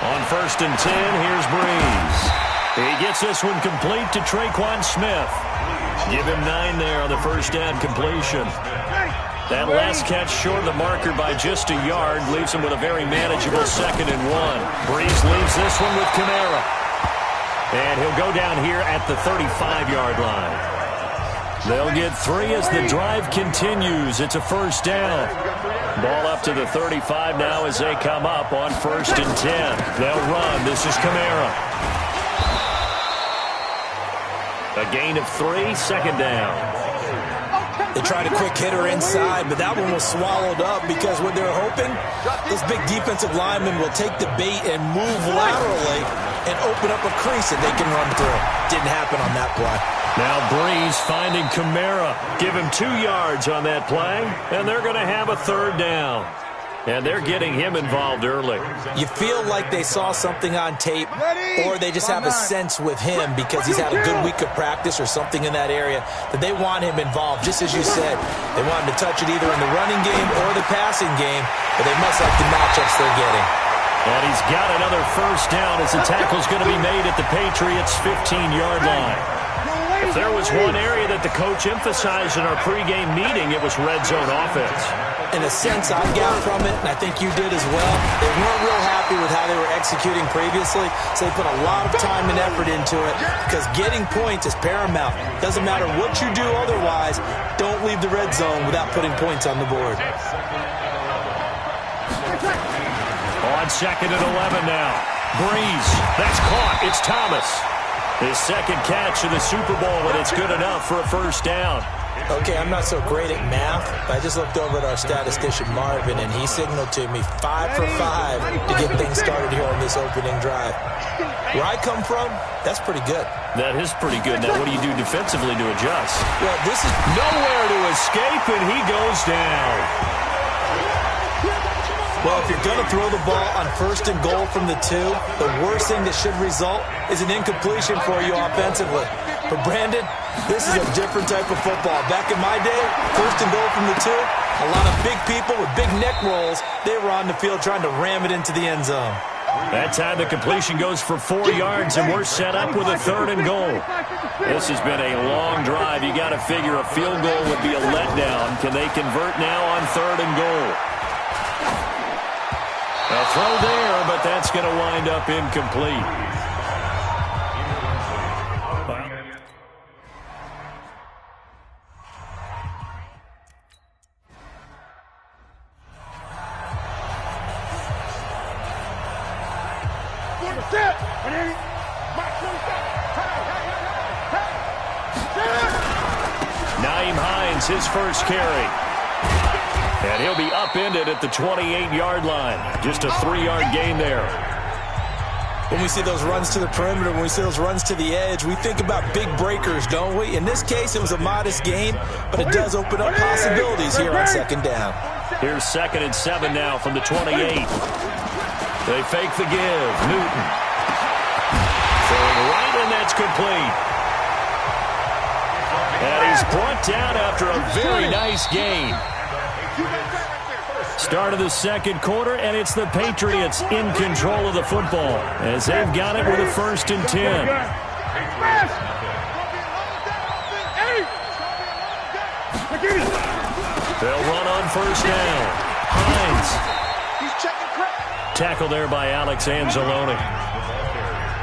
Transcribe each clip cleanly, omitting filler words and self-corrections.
On 1st and 10, here's Breeze. He gets this one complete to Traquan Smith. Give him 9 there on the first down completion. That last catch short of the marker by just a yard leaves him with a very manageable 2nd and 1. Breeze leaves this one with Kamara. And he'll go down here at the 35-yard line. They'll get 3 as the drive continues. It's a first down. Ball up to the 35 now as they come up on 1st and 10. They'll run. This is Kamara. A gain of 3, 2nd down. They tried a quick hitter inside, but that one was swallowed up because what they're hoping, those big defensive linemen will take the bait and move laterally and open up a crease that they can run through. Didn't happen on that play. Now Breeze finding Kamara. Give him 2 yards on that play, and they're going to have a 3rd down. And they're getting him involved early. You feel like they saw something on tape, or they just have a sense with him because he's had a good week of practice or something in that area that they want him involved. Just as you said, they want him to touch it either in the running game or the passing game, but they must like the matchups they're getting. And he's got another first down as the tackle's going to be made at the Patriots' 15-yard line. If there was one area that the coach emphasized in our pregame meeting, it was red zone offense. In a sense, I got from it, and I think you did as well, they weren't real happy with how they were executing previously, so they put a lot of time and effort into it because getting points is paramount. Doesn't matter what you do otherwise, don't leave the red zone without putting points on the board. On 2nd and 11 now. Breeze. That's caught. It's Thomas. His 2nd catch of the Super Bowl, and it's good enough for a first down. Okay, I'm not so great at math, but I just looked over at our statistician, Marvin, and he signaled to me 5 for 5 to get things started here on this opening drive. Where I come from, that's pretty good. That is pretty good. Now, what do you do defensively to adjust? Well, this is nowhere to escape, and he goes down. Well, if you're going to throw the ball on 1st and goal from the 2, the worst thing that should result is an incompletion for you offensively. But, Brandon, this is a different type of football. Back in my day, 1st and goal from the 2, a lot of big people with big neck rolls, they were on the field trying to ram it into the end zone. That time the completion goes for 4 yards, and we're set up with a 3rd and goal. This has been a long drive. You got to figure a field goal would be a letdown. Can they convert now on 3rd and goal? A throw there, but that's going to wind up incomplete. Naeem Hines, his first carry. And he'll be upended at the 28-yard line. Just a 3-yard gain there. When we see those runs to the perimeter, when we see those runs to the edge, we think about big breakers, don't we? In this case, it was a modest gain, but it does open up possibilities here on 2nd down. Here's 2nd and 7 now from the 28. They fake the give. Newton. Throwing right, and that's complete. And he's brought down after a very nice gain. Start of the 2nd quarter, and it's the Patriots in control of the football as they've got it with a 1st and 10. They'll run on 1st down. Hines. Tackle there by Alex Anzalone.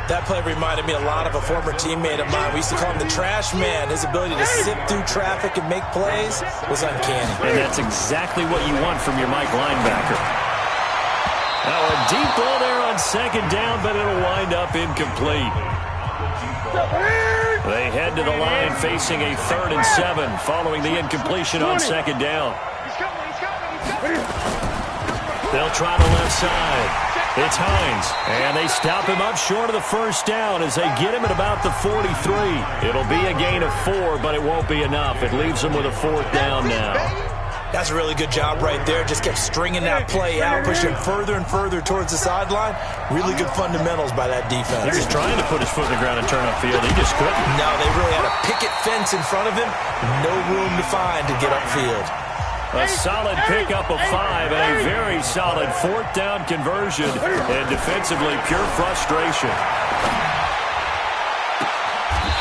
That play reminded me a lot of a former teammate of mine. We used to call him the trash man. His ability to sift through traffic and make plays was uncanny. And that's exactly what you want from your Mike linebacker. Now a deep ball there on 2nd down, but it'll wind up incomplete. They head to the line facing a 3rd and 7 following the incompletion on 2nd down. They'll try the left side. It's Hines, and they stop him up short of the first down as they get him at about the 43. It'll be a gain of 4, but it won't be enough. It leaves them with a 4th down now. That's a really good job right there. Just kept stringing that play out, pushing further and further towards the sideline. Really good fundamentals by that defense. He was trying to put his foot in the ground and turn upfield. He just couldn't. No, they really had a picket fence in front of him. No room to find to get upfield. A solid pickup of 5 and a very solid 4th down conversion. And defensively, pure frustration.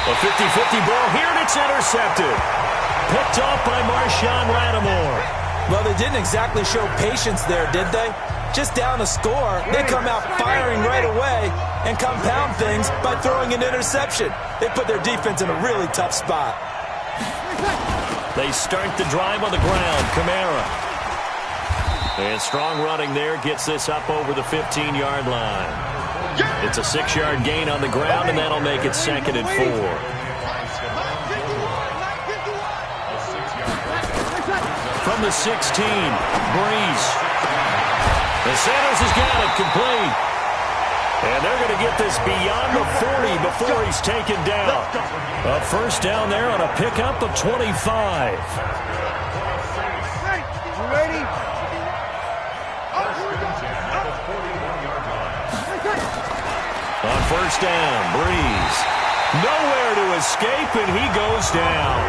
A 50-50 ball here, and it's intercepted. Picked off by Marshawn Lattimore. Well, they didn't exactly show patience there, did they? Just down a score, they come out firing right away and compound things by throwing an interception. They put their defense in a really tough spot. They start the drive on the ground. Kamara. And strong running there gets this up over the 15-yard line. It's a 6-yard gain on the ground, and that'll make it 2nd and 4. From the 16, Breeze. And Sanders has got it complete. And they're going to get this beyond the 40 before he's taken down. A 1st down there on a pickup of 25. Ready? On 1st down, Breeze. Nowhere to escape, and he goes down.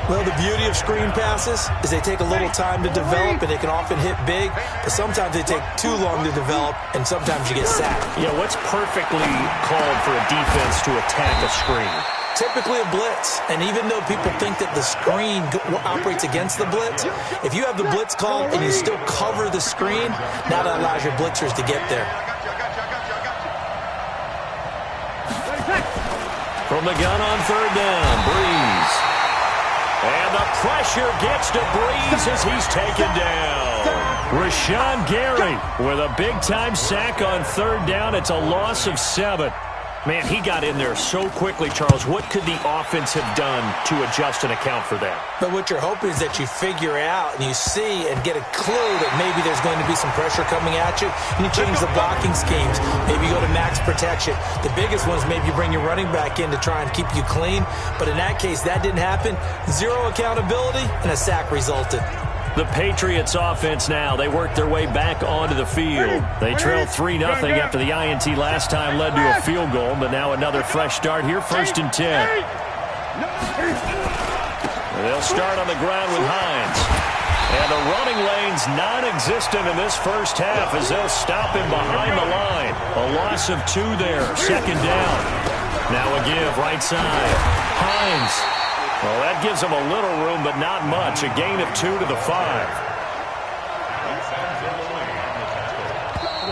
Well, the beauty of screen passes is they take a little time to develop, and they can often hit big, but sometimes they take too long to develop, and sometimes you get sacked. Yeah, what's perfectly called for a defense to attack a screen? Typically a blitz, and even though people think that the screen operates against the blitz, if you have the blitz called and you still cover the screen, now that allows your blitzers to get there. From the gun on 3rd down, Breeze. And the pressure gets to Breeze as he's taken down. Rashawn Gary with a big-time sack on 3rd down. It's a loss of 7. Man, he got in there so quickly, Charles. What could the offense have done to adjust and account for that? But what you're hoping is that you figure out and you see and get a clue that maybe there's going to be some pressure coming at you, and you change the blocking schemes. Maybe you go to max protection. The biggest one is maybe you bring your running back in to try and keep you clean. But in that case, that didn't happen. 0 accountability, and a sack resulted. The Patriots offense now, they work their way back onto the field. They trailed 3-0 after the INT last time led to a field goal, but now another fresh start here, 1st and 10. They'll start on the ground with Hines. And the running lane's non-existent in this 1st half as they'll stop him behind the line. A loss of 2 there, 2nd down. Now a give, right side. Hines. Well, that gives them a little room, but not much. A gain of 2 to the 5.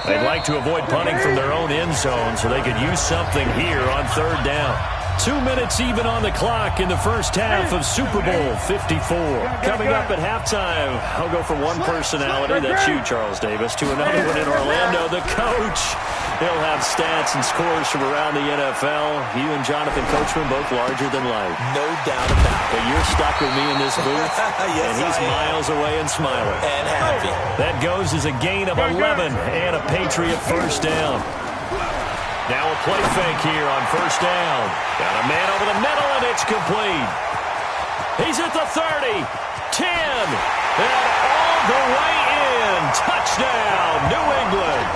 They'd like to avoid punting from their own end zone so they could use something here on 3rd down. 2 minutes even on the clock in the 1st half of Super Bowl 54. Coming up at halftime, I'll go from one personality, that's you, Charles Davis, to another one in Orlando, the coach. He'll have stats and scores from around the NFL. You and Jonathan Coachman both larger than life. No doubt about it. But you're stuck with me in this booth, yes, and he's miles away and smiling. And happy. That goes as a gain of 11 and a Patriot 1st down. Now a play fake here on 1st down. Got a man over the middle, and it's complete. He's at the 30, 10, and all the way in. Touchdown, New England.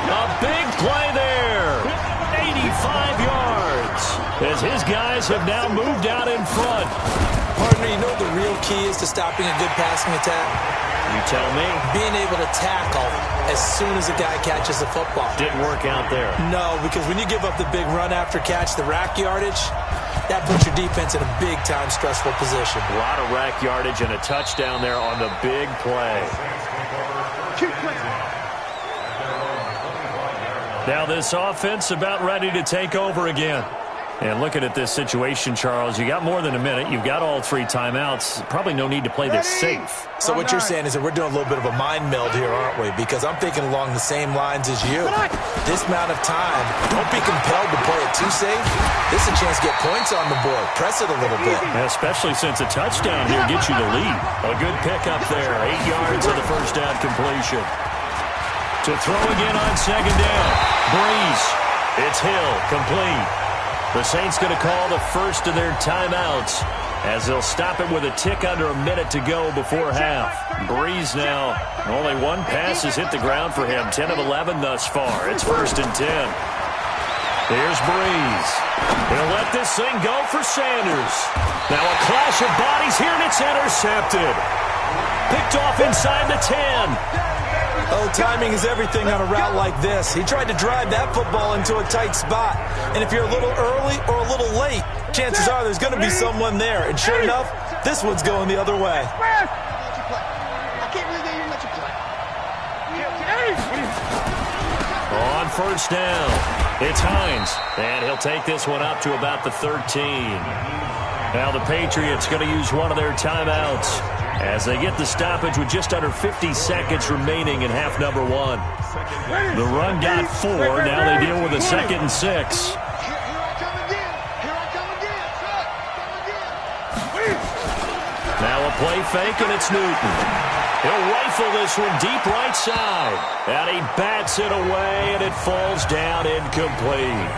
A big play there. 85 yards. As his guys have now moved out in front. Partner, you know what the real key is to stopping a good passing attack? You tell me. Being able to tackle as soon as a guy catches the football. Didn't work out there. No, because when you give up the big run after catch, the rack yardage, that puts your defense in a big-time stressful position. A lot of rack yardage and a touchdown there on the big play. Now this offense about ready to take over again. And looking at this situation, Charles, you got more than a minute. You've got all 3 timeouts. Probably no need to play this safe. So what you're saying is that we're doing a little bit of a mind meld here, aren't we? Because I'm thinking along the same lines as you. This amount of time, don't be compelled to play it too safe. This is a chance to get points on the board. Press it a little bit. Especially since a touchdown here gets you the lead. A good pickup there. 8 yards on the 1st down completion. To throw again on 2nd down. Breeze. It's Hill, complete. The Saints going to call the first of their timeouts as they'll stop it with a tick under a minute to go before half. Breeze now, only one pass has hit the ground for him, 10 of 11 thus far. It's 1st and 10. Here's Breeze. He'll let this thing go for Sanders. Now a clash of bodies here, and it's intercepted. Picked off inside the 10. Oh, timing is everything on a route like this. He tried to drive that football into a tight spot. And if you're a little early or a little late, chances are there's going to be someone there. And sure enough, this one's going the other way. On 1st down, it's Hines. And he'll take this one up to about the 13. Now the Patriots going to use one of their timeouts as they get the stoppage with just under 50 seconds remaining in half number 1. The run got 4. Now they deal with a 2nd and 6. Now a play fake, and it's Newton. He'll rifle this one deep right side. And he bats it away, and it falls down incomplete.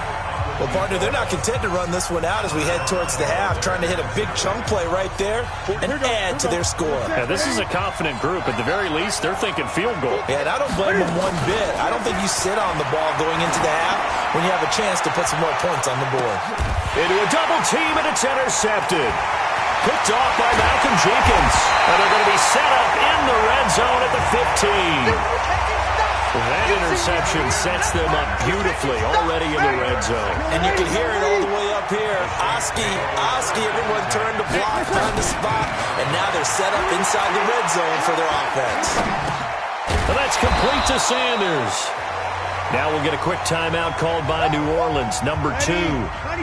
Well, partner, they're not content to run this one out as we head towards the half, trying to hit a big chunk play right there and add to their score. Yeah, this is a confident group. At the very least, they're thinking field goal. Yeah, and I don't blame them one bit. I don't think you sit on the ball going into the half when you have a chance to put some more points on the board. Into a double team, and it's intercepted. Picked off by Malcolm Jenkins. And they're going to be set up in the red zone at the 15. That interception sets them up beautifully already in the red zone. And you can hear it all the way up here. Oski, everyone turned to block, found the spot, and now they're set up inside the red zone for their offense. And that's complete to Sanders. Now we'll get a quick timeout called by New Orleans, number 2,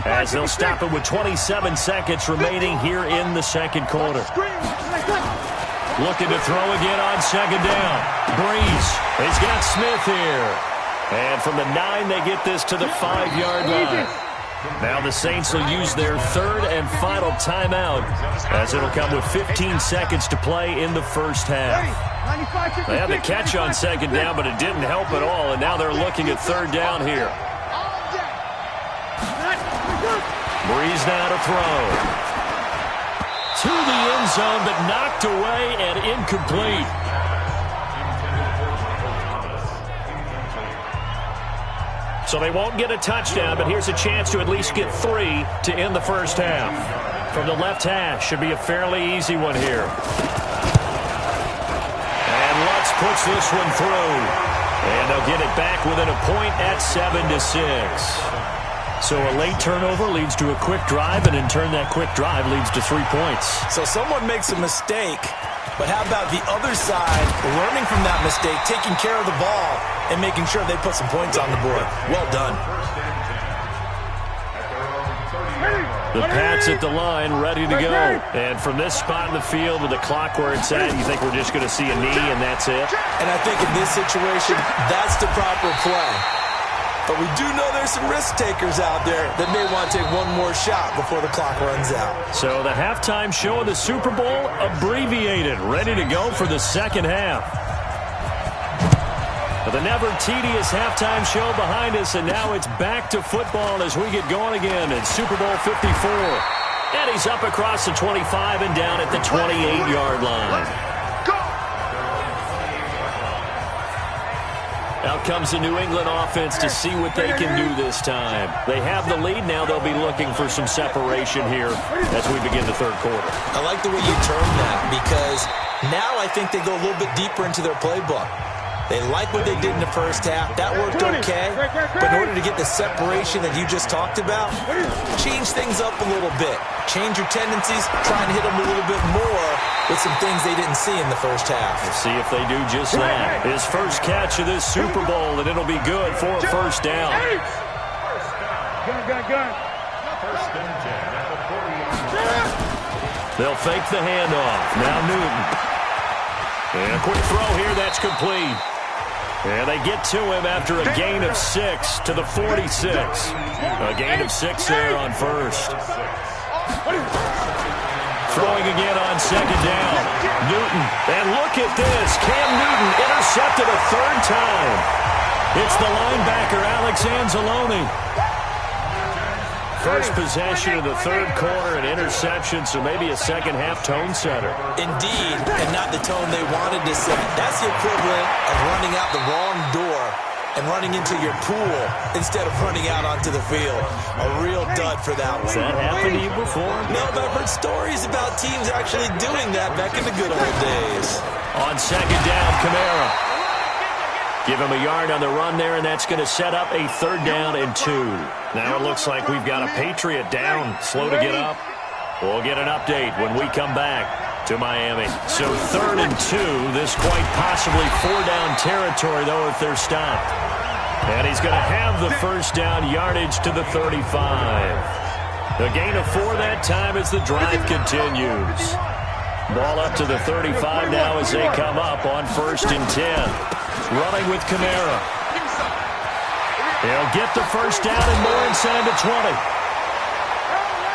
as they'll stop it with 27 seconds remaining here in the second quarter. Looking to throw again on 2nd down. Breeze. He's got Smith here. And from the 9, they get this to the 5-yard line. Now the Saints will use their 3rd and final timeout as it'll come with 15 seconds to play in the first half. They had the catch on 2nd down, but it didn't help at all, and now they're looking at 3rd down here. Breeze now to throw. To the end zone, but knocked away and incomplete. So they won't get a touchdown, but here's a chance to at least get 3 to end the first half. From the left hash, should be a fairly easy one here. And Lutz puts this one through. And they'll get it back within a point at 7-6. So a late turnover leads to a quick drive, and in turn that quick drive leads to 3 points. So someone makes a mistake, but how about the other side learning from that mistake, taking care of the ball, and making sure they put some points on the board? Well done. The Pats at the line, ready to go. And from this spot in the field with the clock where it's at, you think we're just going to see a knee and that's it? And I think in this situation, that's the proper play. But we do know there's some risk takers out there that may want to take one more shot before the clock runs out. So the halftime show of the Super Bowl abbreviated, ready to go for the second half. But the never tedious halftime show behind us, and now it's back to football as we get going again in Super Bowl 54. And he's up across the 25 and down at the 28-yard line. Out comes the New England offense to see what they can do this time. They have the lead. Now they'll be looking for some separation here as we begin the third quarter. I like the way you term that because now I think they go a little bit deeper into their playbook. They like what they did in the first half. That worked okay. But in order to get the separation that you just talked about, change things up a little bit. Change your tendencies. Try and hit them a little bit more with some things they didn't see in the first half. We'll see if they do just that. His first catch of this Super Bowl, and it'll be good for a first down. They'll fake the handoff. Now Newton. And a quick throw here. That's complete. And they get to him after a gain of 6 to the 46. A gain of 6 there on first. Throwing again on second down. Newton. And look at this. Cam Newton intercepted a third time. It's the linebacker, Alex Anzalone. First possession of the third quarter, an interception, so maybe a second-half tone setter. Indeed, and not the tone they wanted to set. That's the equivalent of running out the wrong door and running into your pool instead of running out onto the field. A real dud for that one. Has that happened to you before? No, but I've heard stories about teams actually doing that back in the good old days. On second down, Kamara. Give him a yard on the run there, and that's going to set up a 3rd down and 2. Now it looks like we've got a Patriot down, slow to get up. We'll get an update when we come back to Miami. So 3rd and 2, this quite possibly 4-down territory, though, if they're stopped. And he's going to have the first down yardage to the 35. The gain of 4 that time as the drive continues. Ball up to the 35 now as they come up on 1st and 10. Running with Kamara. He'll get the first down and more inside the 20.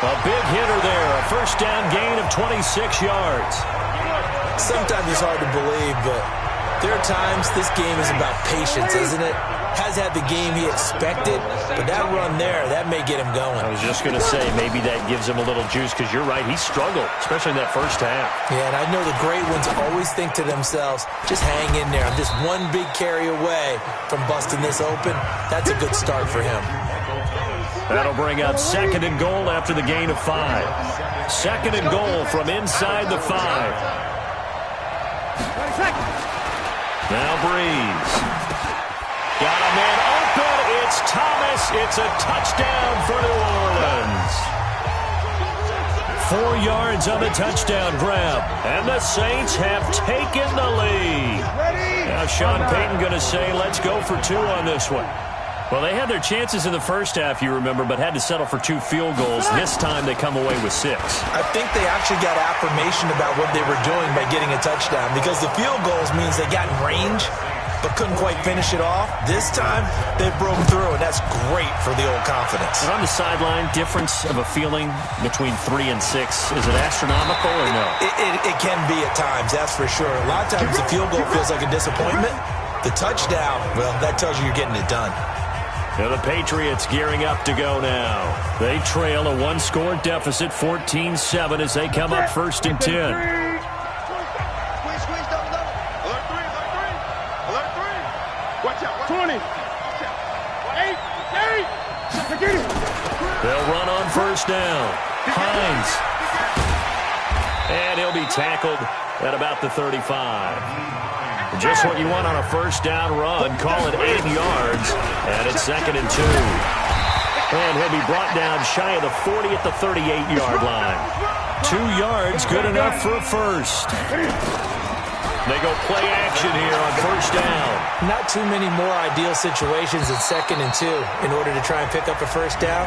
A big hitter there. A first down gain of 26 yards. Sometimes it's hard to believe, but there are times this game is about patience, isn't it? Has had the game he expected, but that run there, that may get him going. I was just going to say, maybe that gives him a little juice, because you're right, he struggled, especially in that first half. Yeah, and I know the great ones always think to themselves, just hang in there. I'm just one big carry away from busting this open. That's a good start for him. That'll bring up 2nd and goal after the gain of 5. 2nd and goal from inside the 5. Now Breeze. Got a man open. It's Thomas. It's a touchdown for New Orleans. 4 yards on the touchdown grab. And the Saints have taken the lead. Now Sean Payton going to say, let's go for 2 on this one. Well, they had their chances in the first half, you remember, but had to settle for 2 field goals. This time they come away with 6. I think they actually got affirmation about what they were doing by getting a touchdown, because the field goals means they got in range but couldn't quite finish it off. This time, they broke through, and that's great for the old confidence. And on the sideline, difference of a feeling between 3 and 6, is it astronomical or no? It can be at times, that's for sure. A lot of times the field goal feels like a disappointment. The touchdown, well, that tells you you're getting it done. Now the Patriots gearing up to go now. They trail a 1-score deficit, 14-7, as they come up 1st and 10. They'll run on 1st down. Hines. And he'll be tackled at about the 35. Just what you want on a 1st down run. Call it 8 yards. And it's 2nd and 2. And he'll be brought down shy of the 40 at the 38-yard line. 2 yards, good enough for a first. They go play action here on 1st down. Not too many more ideal situations than 2nd and 2 in order to try and pick up a first down.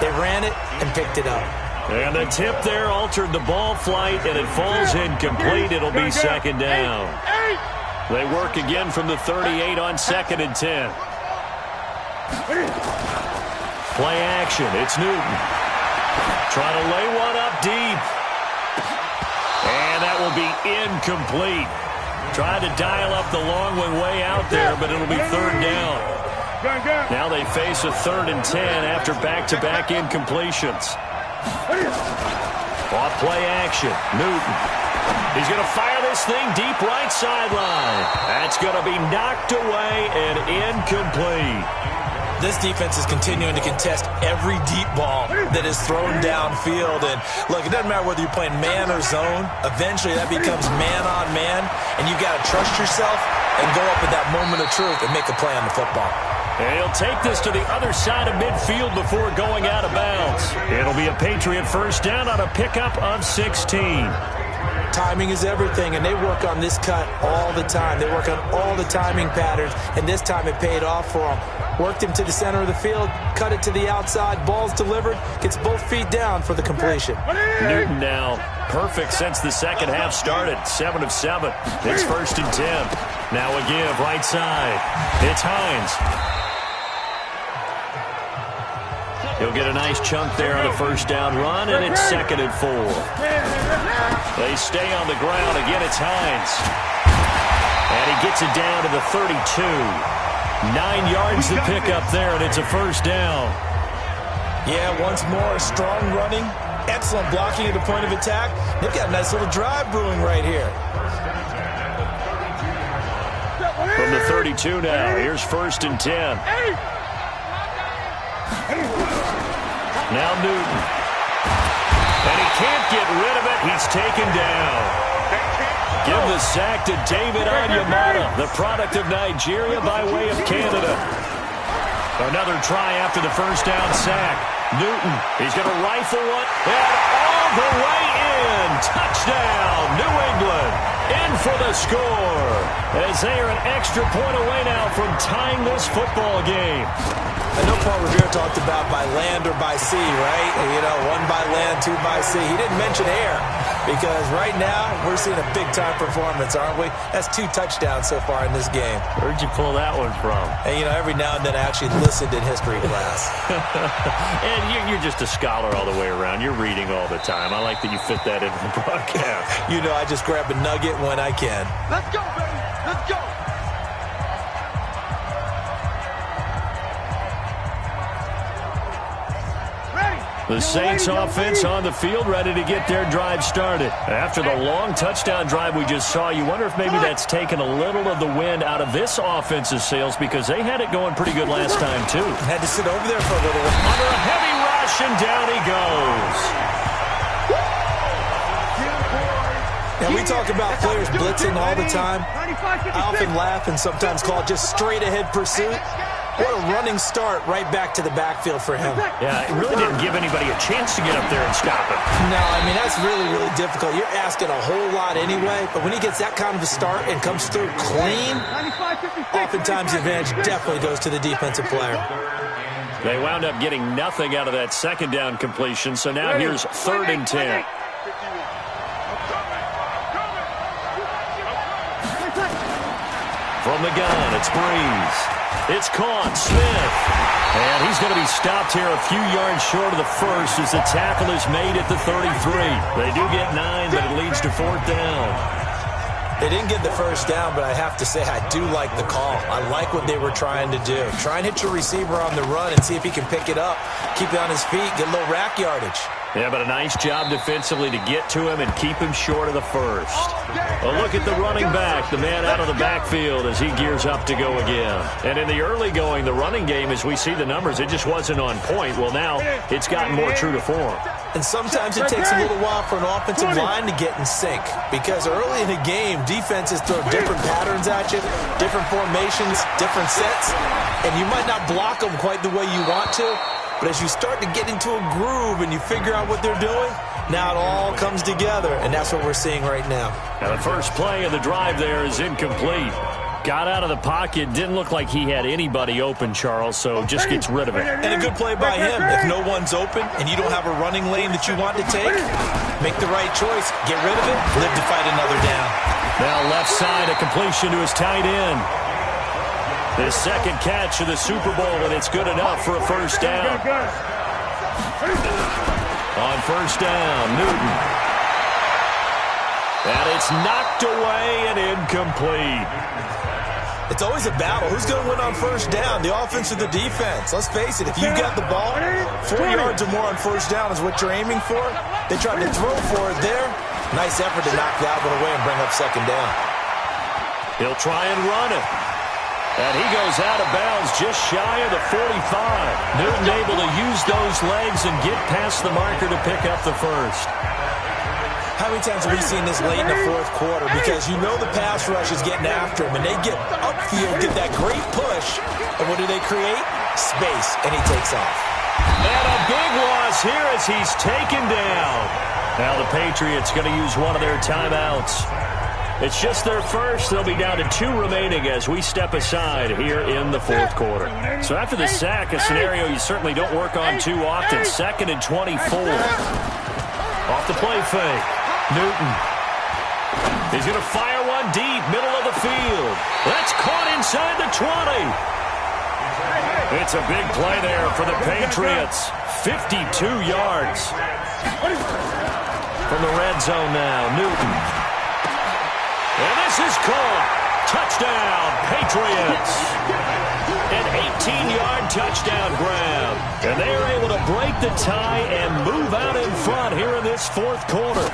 They ran it and picked it up. And the tip there altered the ball flight, and it falls incomplete. It'll be 2nd down. They work again from the 38 on 2nd and 10. Play action. It's Newton. Trying to lay one up deep. And that will be incomplete. Tried to dial up the long one way out there, but it'll be 3rd down. Now they face a 3rd and 10 after back-to-back incompletions. Off play action. Newton. He's going to fire this thing deep right sideline. That's going to be knocked away and incomplete. This defense is continuing to contest every deep ball that is thrown downfield. And, look, it doesn't matter whether you're playing man or zone. Eventually, that becomes man-on-man, and you've got to trust yourself and go up at that moment of truth and make a play on the football. And he'll take this to the other side of midfield before going out of bounds. It'll be a Patriot first down on a pickup of 16. Timing is everything, and they work on this cut all the time. They work on all the timing patterns, and this time it paid off for them. Worked him to the center of the field, cut it to the outside, ball's delivered, gets both feet down for the completion. Newton now perfect since the second half started, 7 of 7. It's 1st and 10. Now a give, right side. It's Hines. He'll get a nice chunk there on the first down run, and it's 2nd and 4. They stay on the ground. Again, it's Hines. And he gets it down to the 32. 9 yards to pick up there, and it's a first down. Yeah, once more, strong running, excellent blocking at the point of attack. They've got a nice little drive brewing right here. From the 32 now, here's 1st and 10. Now Newton. And he can't get rid of it. He's taken down. Give the sack to David Onyemata, the product of Nigeria by way of Canada. Another try after the first down sack. Newton, he's going to rifle one, and all the way in. Touchdown, New England, in for the score. As they are an extra point away now from tying this football game. I know Paul Revere talked about by land or by sea, right? You know, 1 by land, 2 by sea. He didn't mention air because right now we're seeing a big-time performance, aren't we? That's 2 touchdowns so far in this game. Where'd you pull that one from? And, you know, every now and then I actually listened in history class. And you're just a scholar all the way around. You're reading all the time. I like that you fit that into the broadcast. You know, I just grab a nugget when I can. Let's go, baby. Let's go. The Saints offense on the field, ready to get their drive started. After the long touchdown drive we just saw, you wonder if maybe that's taken a little of the wind out of this offense's sails because they had it going pretty good last time, too. Had to sit over there for a little. Under a heavy rush, and down he goes. And we talk about players blitzing all the time. I often laugh and sometimes call it just straight-ahead pursuit. What a running start right back to the backfield for him. Yeah, it really didn't give anybody a chance to get up there and stop him. No, I mean, that's really, really difficult. You're asking a whole lot anyway, but when he gets that kind of a start and comes through clean, oftentimes the advantage definitely goes to the defensive player. They wound up getting nothing out of that second down completion, so now here's 3rd and 10. From the gun, it's Breeze. It's caught, Smith. And he's going to be stopped here a few yards short of the first as the tackle is made at the 33. They do get 9, but it leads to 4th down. They didn't get the first down, but I have to say I do like the call. I like what they were trying to do. Try and hit your receiver on the run and see if he can pick it up, keep it on his feet, get a little rack yardage. Yeah, but a nice job defensively to get to him and keep him short of the first. A look at the running back, the man out of the backfield as he gears up to go again. And in the early going, the running game, as we see the numbers, it just wasn't on point. Well, now it's gotten more true to form. And sometimes it takes a little while for an offensive line to get in sync because early in the game, defenses throw different patterns at you, different formations, different sets, and you might not block them quite the way you want to. But as you start to get into a groove and you figure out what they're doing, now it all comes together, and that's what we're seeing right now. Now the first play of the drive there is incomplete. Got out of the pocket, didn't look like he had anybody open, Charles, so just gets rid of it. And a good play by him. If no one's open and you don't have a running lane that you want to take, make the right choice, get rid of it, live to fight another down. Now left side, a completion to his tight end. His second catch of the Super Bowl, and it's good enough for a first down. On first down, Newton. And it's knocked away and incomplete. It's always a battle. Who's going to win on first down, the offense or the defense? Let's face it, if you've got the ball, 4 yards or more on first down is what you're aiming for. They tried to throw for it there. Nice effort to knock that one away and bring up second down. He'll try and run it. And he goes out of bounds just shy of the 45. Newton able to use those legs and get past the marker to pick up the first. How many times have we seen this late in the fourth quarter? Because you know the pass rush is getting after him, and they get upfield, get that great push, and what do they create? Space, and he takes off. And a big loss here as he's taken down. Now the Patriots going to use one of their timeouts. It's just their first. They'll be down to 2 remaining as we step aside here in the fourth quarter. So after the sack, a scenario you certainly don't work on too often. 2nd and 24. Off the play fake. Newton. He's going to fire one deep, middle of the field. That's caught inside the 20. It's a big play there for the Patriots. 52 yards. From the red zone now, Newton. And this is caught. Touchdown, Patriots. An 18-yard touchdown grab. And they are able to break the tie and move out in front here in this fourth quarter.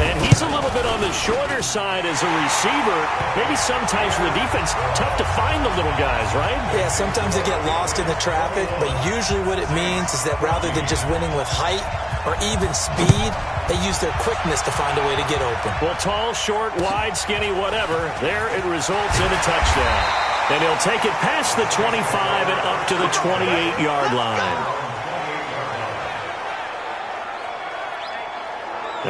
And he's a little bit on the shorter side as a receiver. Maybe sometimes for the defense, tough to find the little guys, right? Yeah, sometimes they get lost in the traffic, but usually what it means is that rather than just winning with height or even speed, they use their quickness to find a way to get open. Well, tall, short, wide, skinny, whatever, there it results in a touchdown. And he'll take it past the 25 and up to the 28-yard line.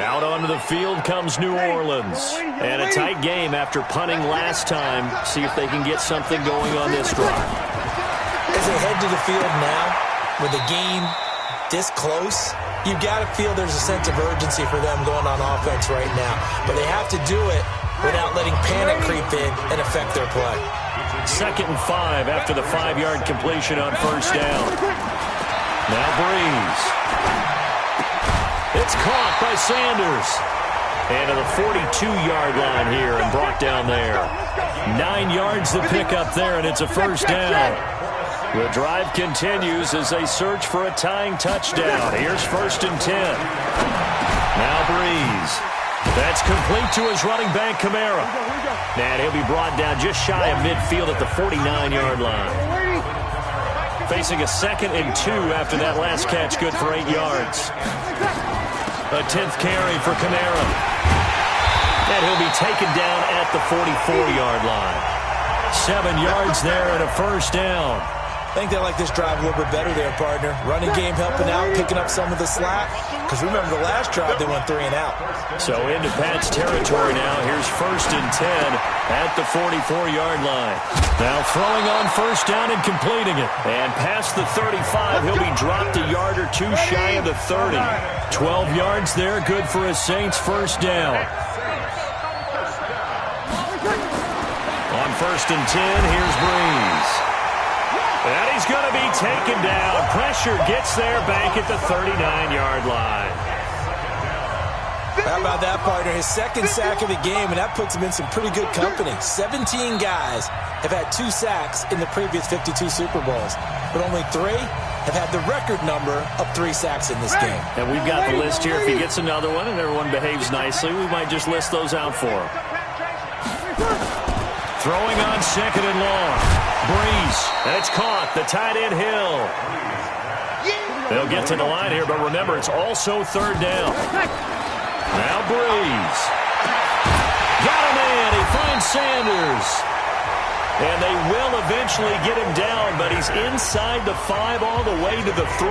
Out onto the field comes New Orleans. And a tight game after punting last time. See if they can get something going on this drive. As they head to the field now, with the game this close, you've got to feel there's a sense of urgency for them going on offense right now. But they have to do it without letting panic creep in and affect their play. 2nd and 5 after the 5-yard completion on first down. Now Breeze. It's caught by Sanders. And to the 42-yard line here and brought down there. 9 yards to pick up there, and it's a first down. The drive continues as they search for a tying touchdown. Here's 1st and 10. Now Breeze. That's complete to his running back, Kamara. And he'll be brought down just shy of midfield at the 49-yard line. Facing a 2nd and 2 after that last catch, good for 8 yards. A 10th carry for Kamara. And he'll be taken down at the 44-yard line. 7 yards there and a first down. I think they like this drive a little bit better there, partner. Running game helping out, picking up some of the slack. Because remember, the last drive, they went 3 and out. So into Pat's territory now. Here's 1st and 10 at the 44-yard line. Now throwing on first down and completing it. And past the 35, he'll be dropped a yard or two shy of the 30. 12 yards there, good for a Saints first down. On 1st and 10, here's Breeze. And he's going to be taken down. Pressure gets there back at the 39-yard line. How about that, partner? His 2nd sack of the game, and that puts him in some pretty good company. 17 guys have had 2 sacks in the previous 52 Super Bowls, but only 3 have had the record number of 3 sacks in this game. And we've got the list here. If he gets another one and everyone behaves nicely, we might just list those out for him. Throwing on 2nd and long. Breeze, and it's caught. The tight end Hill. They'll get to the line here, but remember, it's also 3rd down. Now Breeze. Got him in. He finds Sanders. And they will eventually get him down, but he's inside the 5 all the way to the 3.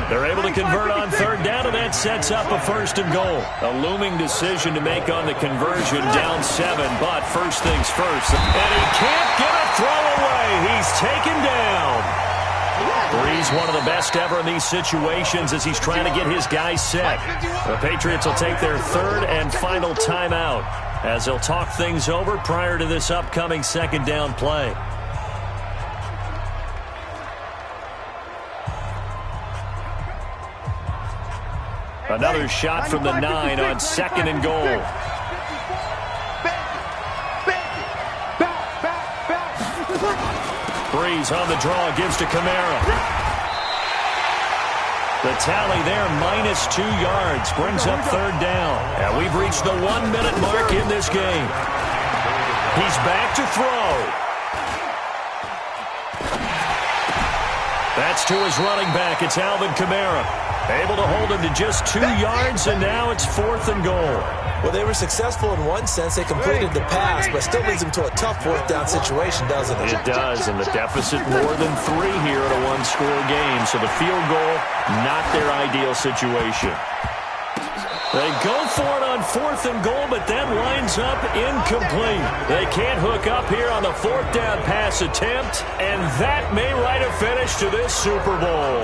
They're able to convert on 3rd down, and that sets up a 1st and goal. A looming decision to make on the conversion, down 7, but first things first. And he can't get a throw away. He's taken down. Breeze, one of the best ever in these situations as he's trying to get his guys set. The Patriots will take their 3rd and final timeout as they'll talk things over prior to this upcoming 2nd down play. Another shot from the 9 on 2nd and goal. Breeze on the draw, gives to Kamara. The tally there, -2 yards, brings up 3rd down. And we've reached the 1-minute mark in this game. He's back to throw. That's to his running back. It's Alvin Kamara. Able to hold him to just 2 yards, and now it's 4th and goal. Well, they were successful in one sense. They completed the pass, but still leads them to a tough 4th down situation, doesn't it? It does, and the deficit more than 3 here in a one-score game. So the field goal, not their ideal situation. They go for it on 4th and goal, but that winds up incomplete. They can't hook up here on the 4th down pass attempt, and that may write a finish to this Super Bowl.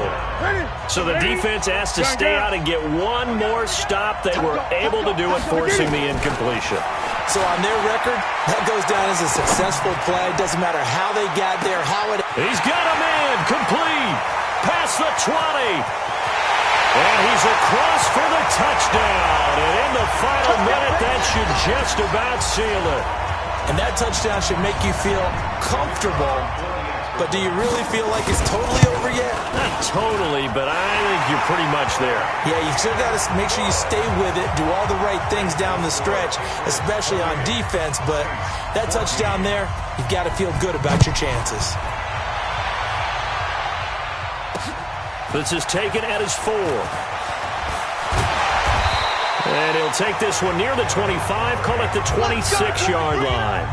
So the defense has to stay out and get one more stop. They were able to do it, forcing the incompletion. So on their record, that goes down as a successful play. Doesn't matter how they got there, how it... He's got a man, complete, past the 20. And he's across for the touchdown. And in the final minute, that should just about seal it. And that touchdown should make you feel comfortable. But do you really feel like it's totally over yet? Not totally, but I think you're pretty much there. Yeah, you still got to make sure you stay with it, do all the right things down the stretch, especially on defense. But that touchdown there, you've got to feel good about your chances. This is taken at his 4. And he'll take this one near the 25, call it the 26-yard line.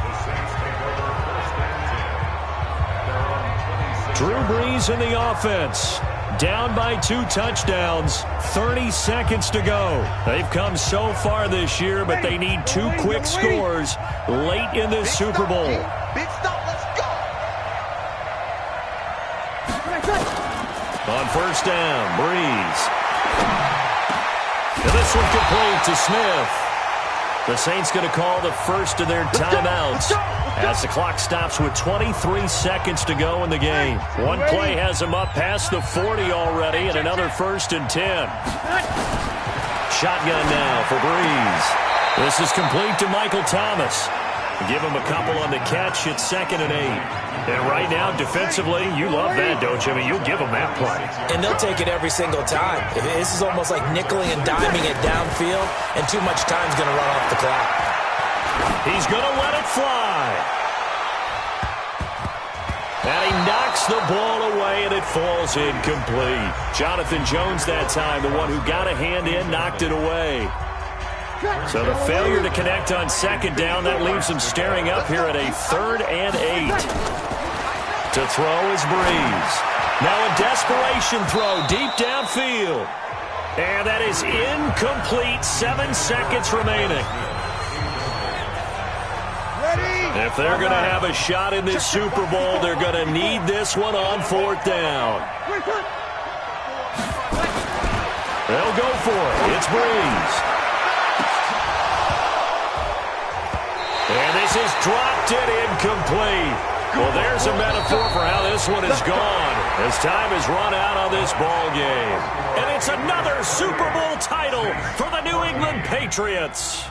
Drew Brees in the offense. Down by 2 touchdowns. 30 seconds to go. They've come so far this year, but they need 2 quick scores late in this Super Bowl. Big stop, let's go. On first down, Brees. And this one complete to Smith. The Saints going to call the first of their timeouts as the clock stops with 23 seconds to go in the game. One play has them up past the 40 already, and another 1st and 10. Shotgun now for Brees. This is complete to Michael Thomas. Give him a couple on the catch. It's 2nd and 8. And right now, defensively, you love that, don't you? I mean, you'll give them that play. And they'll take it every single time. This is almost like nickeling and diming it downfield, and too much time's going to run off the clock. He's going to let it fly. And he knocks the ball away, and it falls incomplete. Jonathan Jones that time, the one who got a hand in, knocked it away. So the failure to connect on 2nd down, that leaves them staring up here at a 3rd and 8. To throw is Brees. Now a desperation throw deep downfield. And that is incomplete. 7 seconds remaining. If they're going to have a shot in this Super Bowl, they're going to need this one on 4th down. They'll go for it. It's Brees. And this is dropped it incomplete. Well, there's a metaphor for how this one is gone as time has run out on this ball game. And it's another Super Bowl title for the New England Patriots.